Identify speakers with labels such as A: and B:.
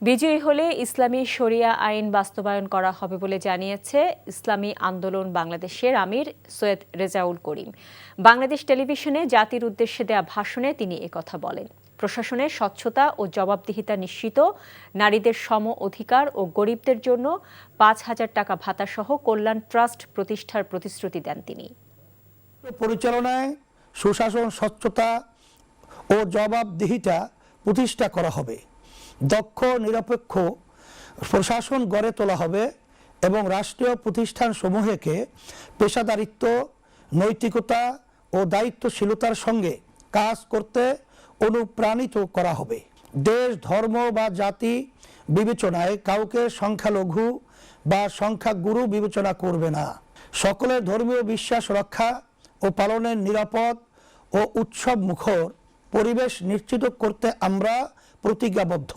A: বিজয়ী হলে ইসলামী শরিয়া আইন বাস্তবায়ন করা হবে বলে জানিয়েছে ইসলামী আন্দোলন বাংলাদেশের আমির সৈয়দ রেজাউল করিম। বাংলাদেশ টেলিভিশনে জাতির উদ্দেশ্যে দেয়া ভাষণে তিনি একথা বলেন। প্রশাসনের স্বচ্ছতা ও জবাবদিহিতা নিশ্চিত, নারীদের সম অধিকার ও গরিবদের জন্য ৫,০০০ টাকা ভাতাসহ কল্যাণ ট্রাস্ট প্রতিষ্ঠার প্রতিশ্রুতি দেন তিনি।
B: পরিচালনায় সুশাসন, স্বচ্ছতা ও জবাবদিহিতা প্রতিষ্ঠা করা হবে। দক্ষ নিরপেক্ষ প্রশাসন গড়ে তোলা হবে এবং রাষ্ট্রীয় প্রতিষ্ঠানসমূহকে পেশাদারিত্ব, নৈতিকতা ও দায়িত্বশীলতার সঙ্গে কাজ করতে অনুপ্রাণিত করা হবে। দেশ, ধর্ম বা জাতি বিবেচনায় কাউকে সংখ্যালঘু বা সংখ্যাগুরু বিবেচনা করবে না। সকলের ধর্মীয় বিশ্বাস রক্ষা ও পালনের নিরাপদ ও উৎসব মুখর পরিবেশ নিশ্চিত করতে আমরা প্রতিজ্ঞাবদ্ধ।